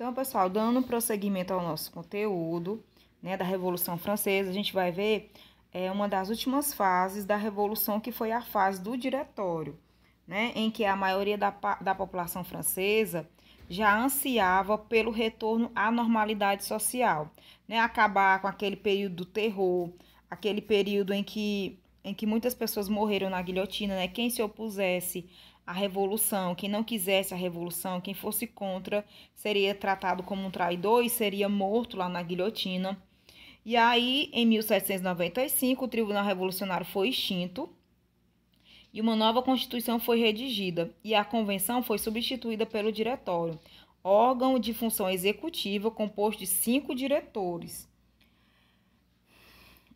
Então, pessoal, dando prosseguimento ao nosso conteúdo, né, da Revolução Francesa, a gente vai ver uma das últimas fases da Revolução, que foi a fase do Diretório, né, em que a maioria da população francesa já ansiava pelo retorno à normalidade social, né, acabar com aquele período do terror, aquele período em que muitas pessoas morreram na guilhotina, né, quem se opusesse a revolução, quem não quisesse a revolução, quem fosse contra, seria tratado como um traidor e seria morto lá na guilhotina. E aí, em 1795, o Tribunal Revolucionário foi extinto e uma nova Constituição foi redigida, e a Convenção foi substituída pelo Diretório, órgão de função executiva composto de 5 diretores.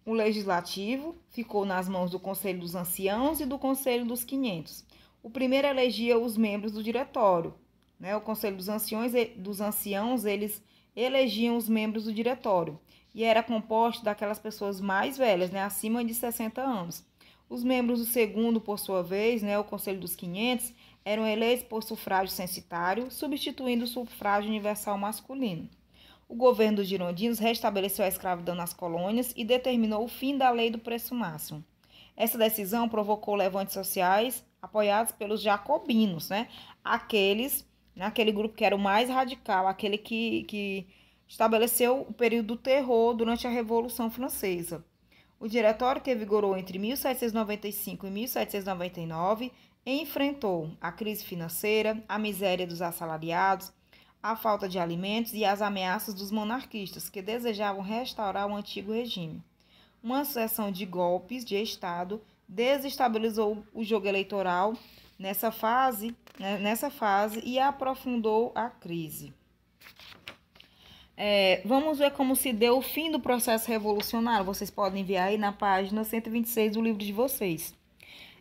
O Legislativo ficou nas mãos do Conselho dos Anciãos e do Conselho dos 500. O primeiro elegia os membros do diretório, né? O Conselho dos Anciãos, eles elegiam os membros do diretório e era composto daquelas pessoas mais velhas, né? Acima de 60 anos. Os membros do segundo, por sua vez, né? O Conselho dos 500, eram eleitos por sufrágio censitário, substituindo o sufrágio universal masculino. O governo dos girondinos restabeleceu a escravidão nas colônias e determinou o fim da lei do preço máximo. Essa decisão provocou levantes sociais apoiados pelos jacobinos, né? Aquele grupo que era o mais radical, aquele que estabeleceu o período do terror durante a Revolução Francesa. O diretório, que vigorou entre 1795 e 1799, enfrentou a crise financeira, a miséria dos assalariados, a falta de alimentos e as ameaças dos monarquistas, que desejavam restaurar o antigo regime. Uma sucessão de golpes de Estado desestabilizou o jogo eleitoral nessa fase e aprofundou a crise. Vamos ver como se deu o fim do processo revolucionário. Vocês podem ver aí na página 126 do livro de vocês,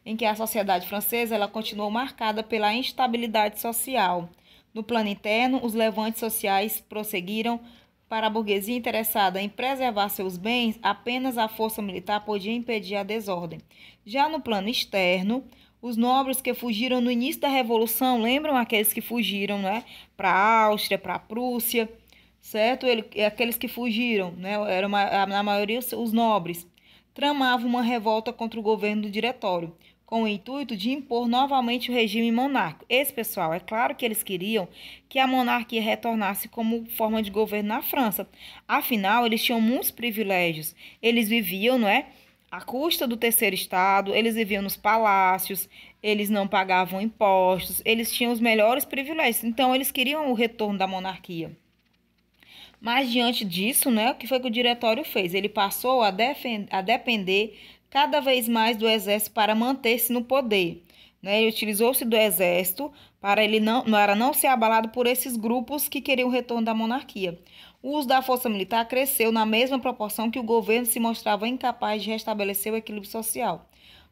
em que a sociedade francesa ela continuou marcada pela instabilidade social. No plano interno, os levantes sociais prosseguiram. Para a burguesia interessada em preservar seus bens, apenas a força militar podia impedir a desordem. Já no plano externo, os nobres que fugiram no início da Revolução, lembram aqueles que fugiram, né, para a Áustria, para a Prússia, certo? Aqueles que fugiram, né, eram na maioria os nobres, tramavam uma revolta contra o governo do Diretório, com o intuito de impor novamente o regime monárquico. Esse pessoal, é claro que eles queriam que a monarquia retornasse como forma de governo na França. Afinal, eles tinham muitos privilégios. Eles viviam, não é, à custa do terceiro estado, eles viviam nos palácios, eles não pagavam impostos, eles tinham os melhores privilégios. Então, eles queriam o retorno da monarquia. Mas, diante disso, né, o que foi que o diretório fez? Ele passou a depender cada vez mais do exército para manter-se no poder, né? Ele utilizou-se do exército para não ser abalado por esses grupos que queriam o retorno da monarquia. O uso da força militar cresceu na mesma proporção que o governo se mostrava incapaz de restabelecer o equilíbrio social.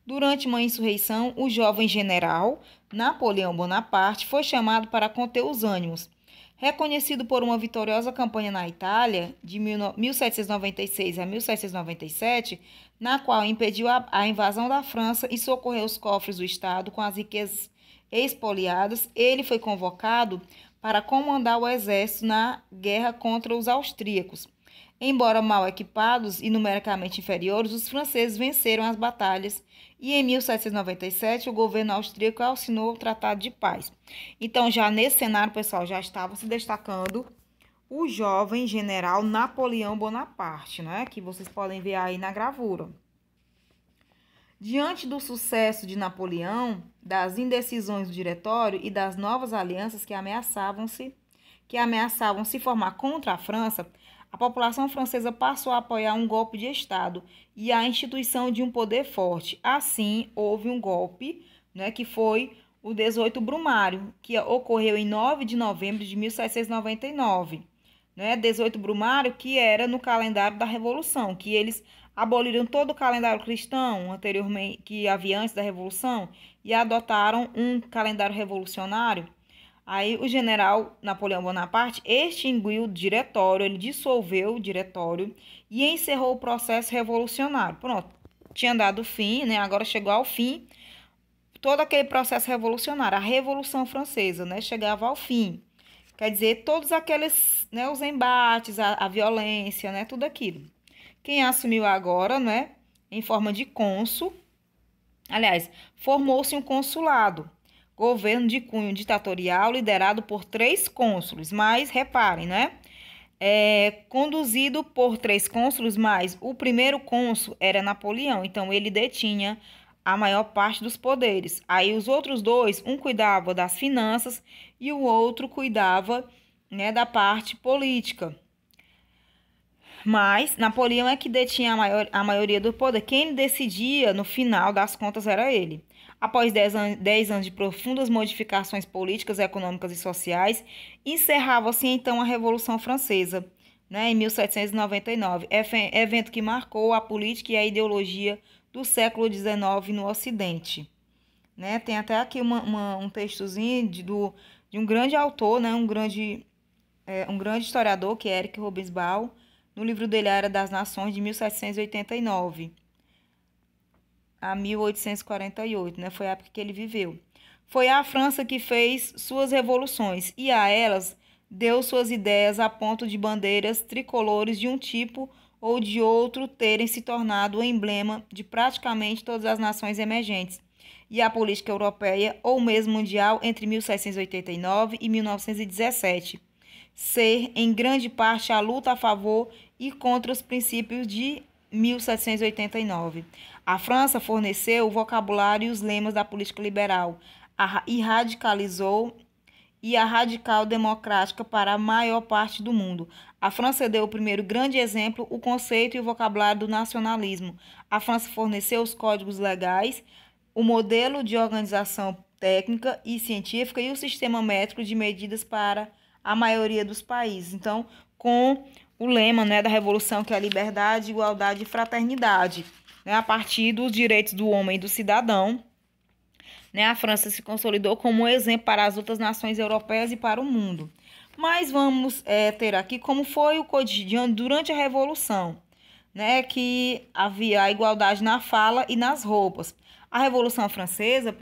Durante uma insurreição, o jovem general Napoleão Bonaparte foi chamado para conter os ânimos. Reconhecido por uma vitoriosa campanha na Itália, de 1796 a 1797, na qual impediu a invasão da França e socorreu os cofres do Estado com as riquezas expoliadas, ele foi convocado para comandar o exército na guerra contra os austríacos. Embora mal equipados e numericamente inferiores, os franceses venceram as batalhas e em 1797 o governo austríaco assinou o Tratado de Paz. Então, já nesse cenário, pessoal, já estava se destacando o jovem general Napoleão Bonaparte, né, que vocês podem ver aí na gravura. Diante do sucesso de Napoleão, das indecisões do diretório e das novas alianças que ameaçavam se formar contra a França, a população francesa passou a apoiar um golpe de Estado e a instituição de um poder forte. Assim, houve um golpe, né, que foi o 18 Brumário, que ocorreu em 9 de novembro de 1799. Né, 18 Brumário, que era no calendário da Revolução, que eles aboliram todo o calendário cristão anteriormente que havia antes da Revolução e adotaram um calendário revolucionário. Aí o general Napoleão Bonaparte extinguiu o diretório, ele dissolveu o diretório e encerrou o processo revolucionário. Pronto, tinha dado fim, né? Agora chegou ao fim todo aquele processo revolucionário. A Revolução Francesa, né? Chegava ao fim. Quer dizer, todos aqueles, né, os embates, a violência, né, tudo aquilo. Quem assumiu agora, né, em forma de cônsul, aliás, formou-se um consulado, governo de cunho ditatorial liderado por 3 cônsules, mas reparem, né, conduzido por 3 cônsules, mas o primeiro cônsul era Napoleão, então ele detinha a maior parte dos poderes. Aí os outros 2, um cuidava das finanças e o outro cuidava, né, da parte política. Mas Napoleão é que detinha a maioria do poder. Quem decidia, no final das contas, era ele. Após 10 anos de profundas modificações políticas, econômicas e sociais, encerrava-se então a Revolução Francesa, né, em 1799, evento que marcou a política e a ideologia do século XIX no Ocidente. Né? Tem até aqui um textozinho de um grande autor, né, um grande historiador, que é Eric Hobsbawm, no livro dele, A Era das Nações, de 1789 a 1848, né? Foi a época que ele viveu. Foi a França que fez suas revoluções e a elas deu suas ideias a ponto de bandeiras tricolores de um tipo ou de outro terem se tornado o emblema de praticamente todas as nações emergentes. E a política europeia, ou mesmo mundial, entre 1789 e 1917. Ser, em grande parte, a luta a favor e contra os princípios de 1789. A França forneceu o vocabulário e os lemas da política liberal e radicalizou a radical democrática para a maior parte do mundo. A França deu o primeiro grande exemplo, o conceito e o vocabulário do nacionalismo. A França forneceu os códigos legais, o modelo de organização técnica e científica e o sistema métrico de medidas para a maioria dos países. Então, com o lema, né, da Revolução, que é a liberdade, igualdade e fraternidade, né, a partir dos direitos do homem e do cidadão, né, a França se consolidou como um exemplo para as outras nações europeias e para o mundo. Mas vamos ter aqui como foi o cotidiano durante a Revolução, né, que havia a igualdade na fala e nas roupas. A Revolução Francesa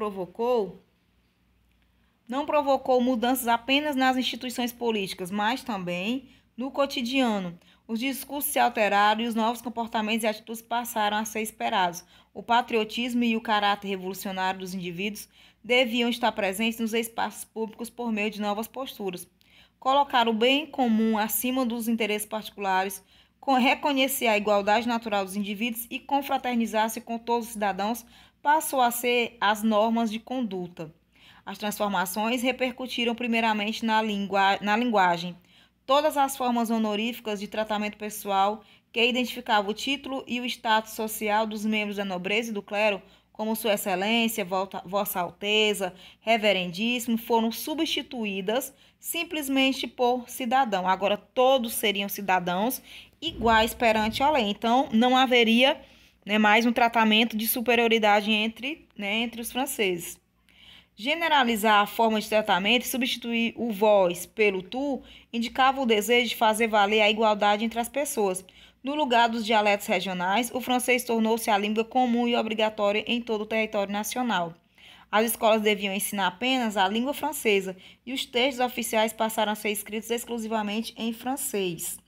não provocou mudanças apenas nas instituições políticas, mas também no cotidiano. Os discursos se alteraram e os novos comportamentos e atitudes passaram a ser esperados. O patriotismo e o caráter revolucionário dos indivíduos deviam estar presentes nos espaços públicos por meio de novas posturas. Colocar o bem comum acima dos interesses particulares, reconhecer a igualdade natural dos indivíduos e confraternizar-se com todos os cidadãos passou a ser as normas de conduta. As transformações repercutiram primeiramente na linguagem. Todas as formas honoríficas de tratamento pessoal que identificavam o título e o status social dos membros da nobreza e do clero, como Sua Excelência, Vossa Alteza, Reverendíssimo, foram substituídas simplesmente por cidadão. Agora todos seriam cidadãos iguais perante a lei. Então não haveria, né, mais um tratamento de superioridade entre os franceses. Generalizar a forma de tratamento e substituir o vós pelo tu indicava o desejo de fazer valer a igualdade entre as pessoas. No lugar dos dialetos regionais, o francês tornou-se a língua comum e obrigatória em todo o território nacional. As escolas deviam ensinar apenas a língua francesa e os textos oficiais passaram a ser escritos exclusivamente em francês.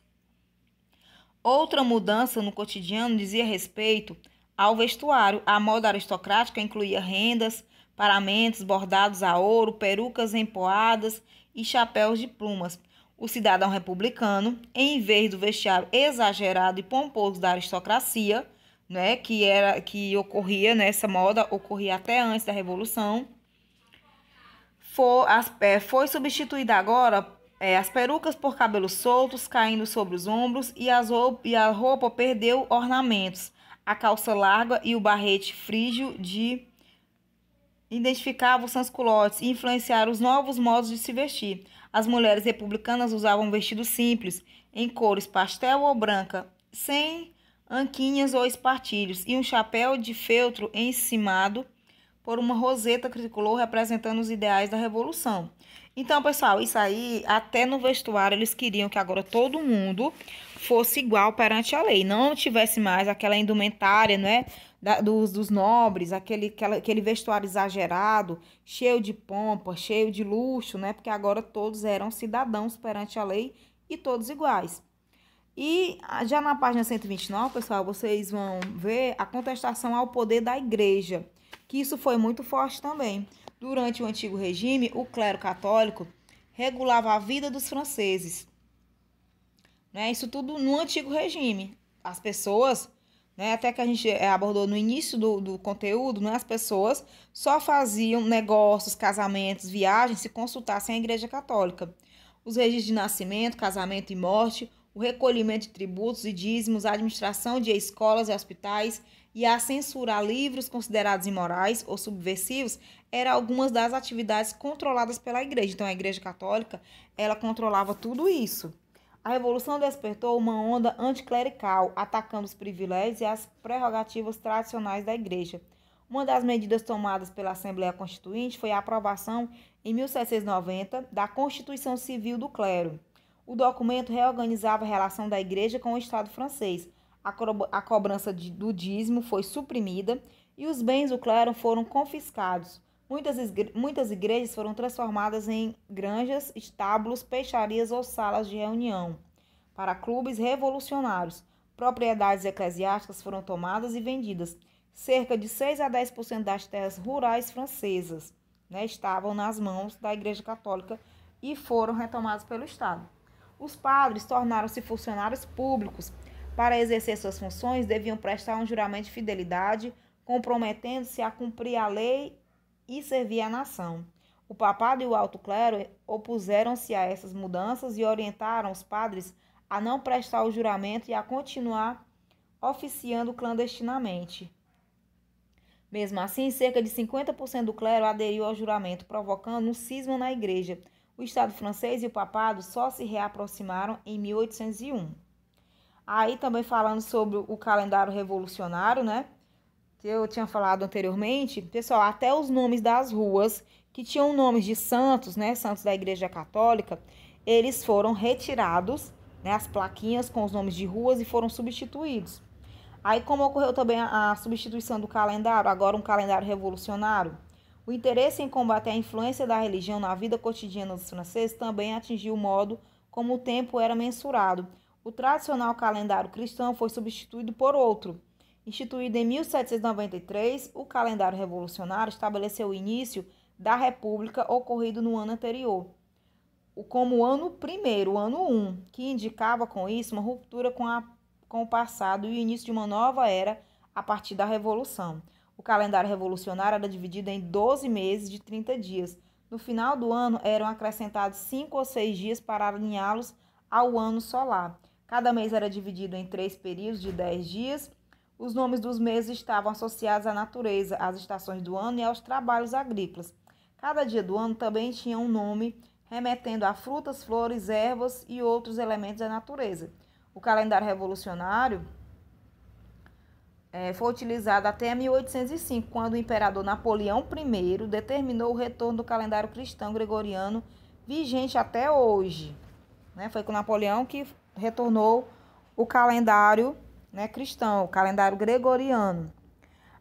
Outra mudança no cotidiano dizia respeito ao vestuário. A moda aristocrática incluía rendas, paramentos bordados a ouro, perucas empoadas e chapéus de plumas. O cidadão republicano, em vez do vestiário exagerado e pomposo da aristocracia, né, que ocorria nessa moda, ocorria até antes da Revolução, foi substituída agora as perucas por cabelos soltos caindo sobre os ombros e a roupa perdeu ornamentos. A calça larga e o barrete frígio identificavam os sans-culottes e influenciaram os novos modos de se vestir. As mulheres republicanas usavam vestidos simples, em cores pastel ou branca, sem anquinhas ou espartilhos, e um chapéu de feltro encimado por uma roseta tricolor representando os ideais da Revolução. Então, pessoal, isso aí, até no vestuário, eles queriam que agora todo mundo fosse igual perante a lei, não tivesse mais aquela indumentária, né, dos nobres, aquele vestuário exagerado, cheio de pompa, cheio de luxo, né? Porque agora todos eram cidadãos perante a lei e todos iguais. E já na página 129, pessoal, vocês vão ver a contestação ao poder da igreja, que isso foi muito forte também. Durante o antigo regime, o clero católico regulava a vida dos franceses, né? Isso tudo no antigo regime. As pessoas, né, até que a gente abordou no início do conteúdo, né, as pessoas só faziam negócios, casamentos, viagens se consultassem a Igreja Católica. Os registros de nascimento, casamento e morte, o recolhimento de tributos e dízimos, a administração de escolas e hospitais e a censurar livros considerados imorais ou subversivos eram algumas das atividades controladas pela Igreja. Então, a Igreja Católica, ela controlava tudo isso. A Revolução despertou uma onda anticlerical, atacando os privilégios e as prerrogativas tradicionais da Igreja. Uma das medidas tomadas pela Assembleia Constituinte foi a aprovação, em 1790, da Constituição Civil do Clero. O documento reorganizava a relação da Igreja com o Estado francês. A cobrança do dízimo foi suprimida e os bens do clero foram confiscados. Muitas igrejas foram transformadas em granjas, estábulos, peixarias ou salas de reunião para clubes revolucionários. Propriedades eclesiásticas foram tomadas e vendidas. Cerca de 6 a 10% das terras rurais francesas, né, estavam nas mãos da Igreja Católica e foram retomadas pelo Estado. Os padres tornaram-se funcionários públicos. Para exercer suas funções, deviam prestar um juramento de fidelidade, comprometendo-se a cumprir a lei e servir a nação. O papado e o alto clero opuseram-se a essas mudanças e orientaram os padres a não prestar o juramento e a continuar oficiando clandestinamente. Mesmo assim, cerca de 50% do clero aderiu ao juramento, provocando um cisma na igreja. O Estado francês e o papado só se reaproximaram em 1801. Aí também falando sobre o calendário revolucionário, né? Que eu tinha falado anteriormente, pessoal, até os nomes das ruas que tinham nomes de santos, né, santos da Igreja Católica, eles foram retirados, né, as plaquinhas com os nomes de ruas e foram substituídos. Aí como ocorreu também a substituição do calendário, agora um calendário revolucionário, o interesse em combater a influência da religião na vida cotidiana dos franceses também atingiu o modo como o tempo era mensurado. O tradicional calendário cristão foi substituído por outro. Instituído em 1793, o calendário revolucionário estabeleceu o início da República ocorrido no ano anterior, como o ano primeiro, o ano 1, que indicava com isso uma ruptura com o passado e o início de uma nova era a partir da Revolução. O calendário revolucionário era dividido em 12 meses de 30 dias. No final do ano, eram acrescentados 5 ou 6 dias para alinhá-los ao ano solar. Cada mês era dividido em 3 períodos de 10 dias. Os nomes dos meses estavam associados à natureza, às estações do ano e aos trabalhos agrícolas. Cada dia do ano também tinha um nome remetendo a frutas, flores, ervas e outros elementos da natureza. O calendário revolucionário foi utilizado até 1805, quando o imperador Napoleão I determinou o retorno do calendário cristão gregoriano, vigente até hoje. Foi com Napoleão que retornou o calendário, né, cristão, o calendário gregoriano.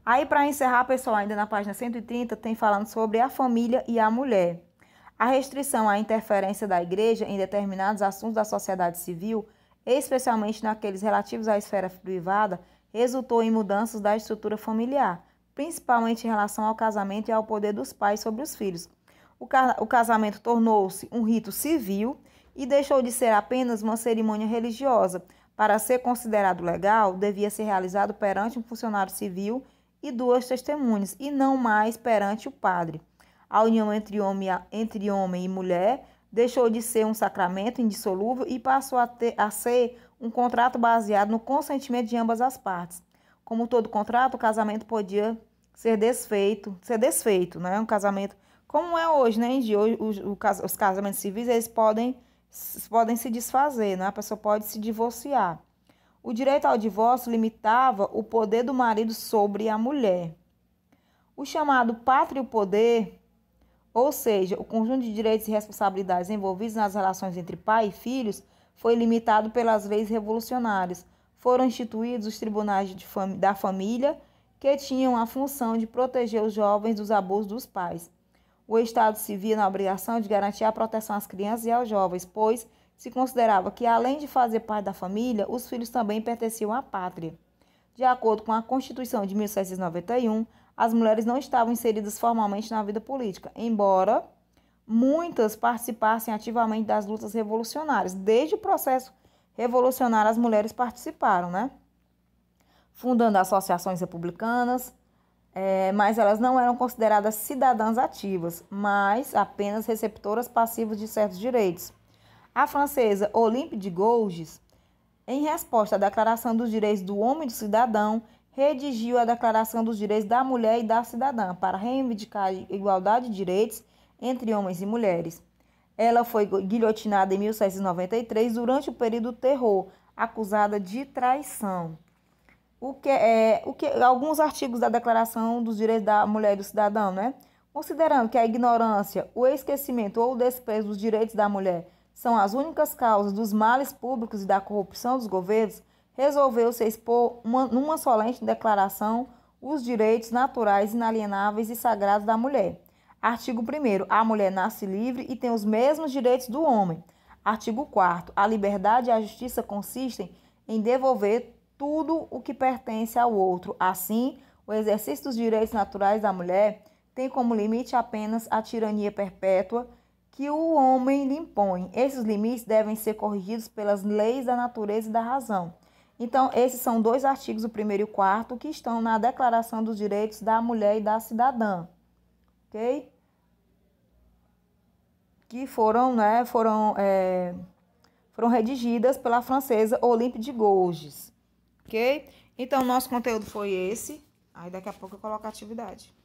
Aí, para encerrar, pessoal, ainda na página 130, tem falando sobre a família e a mulher. A restrição à interferência da igreja em determinados assuntos da sociedade civil, especialmente naqueles relativos à esfera privada, resultou em mudanças da estrutura familiar, principalmente em relação ao casamento e ao poder dos pais sobre os filhos. O casamento tornou-se um rito civil e deixou de ser apenas uma cerimônia religiosa. Para ser considerado legal, devia ser realizado perante um funcionário civil e 2 testemunhas, e não mais perante o padre. A união entre homem e mulher deixou de ser um sacramento indissolúvel e passou a ser um contrato baseado no consentimento de ambas as partes. Como todo contrato, o casamento podia ser desfeito, né? Um casamento, como é hoje, né? Os casamentos civis, eles podem se desfazer, né? A pessoa pode se divorciar. O direito ao divórcio limitava o poder do marido sobre a mulher. O chamado pátrio poder, ou seja, o conjunto de direitos e responsabilidades envolvidos nas relações entre pai e filhos, foi limitado pelas leis revolucionárias. Foram instituídos os tribunais da família que tinham a função de proteger os jovens dos abusos dos pais. O Estado se via na obrigação de garantir a proteção às crianças e aos jovens, pois se considerava que, além de fazer parte da família, os filhos também pertenciam à pátria. De acordo com a Constituição de 1791, as mulheres não estavam inseridas formalmente na vida política, embora muitas participassem ativamente das lutas revolucionárias. Desde o processo revolucionário, as mulheres participaram, né? Fundando associações republicanas, mas elas não eram consideradas cidadãs ativas, mas apenas receptoras passivas de certos direitos. A francesa Olympe de Gouges, em resposta à Declaração dos Direitos do Homem e do Cidadão, redigiu a Declaração dos Direitos da Mulher e da Cidadã para reivindicar a igualdade de direitos entre homens e mulheres. Ela foi guilhotinada em 1793 durante o período do terror, acusada de traição. Alguns artigos da Declaração dos Direitos da Mulher e do Cidadão, né? Considerando que a ignorância, o esquecimento ou o desprezo dos direitos da mulher são as únicas causas dos males públicos e da corrupção dos governos, resolveu-se expor numa solene declaração os direitos naturais, inalienáveis e sagrados da mulher. Artigo 1º. A mulher nasce livre e tem os mesmos direitos do homem. Artigo 4º. A liberdade e a justiça consistem em devolver tudo o que pertence ao outro. Assim, o exercício dos direitos naturais da mulher tem como limite apenas a tirania perpétua que o homem lhe impõe. Esses limites devem ser corrigidos pelas leis da natureza e da razão. Então, esses são dois artigos, o 1º e o 4º, que estão na Declaração dos Direitos da Mulher e da Cidadã. Ok? Que foram redigidas pela francesa Olympe de Gouges. Ok? Então, nosso conteúdo foi esse. Aí, daqui a pouco eu coloco a atividade.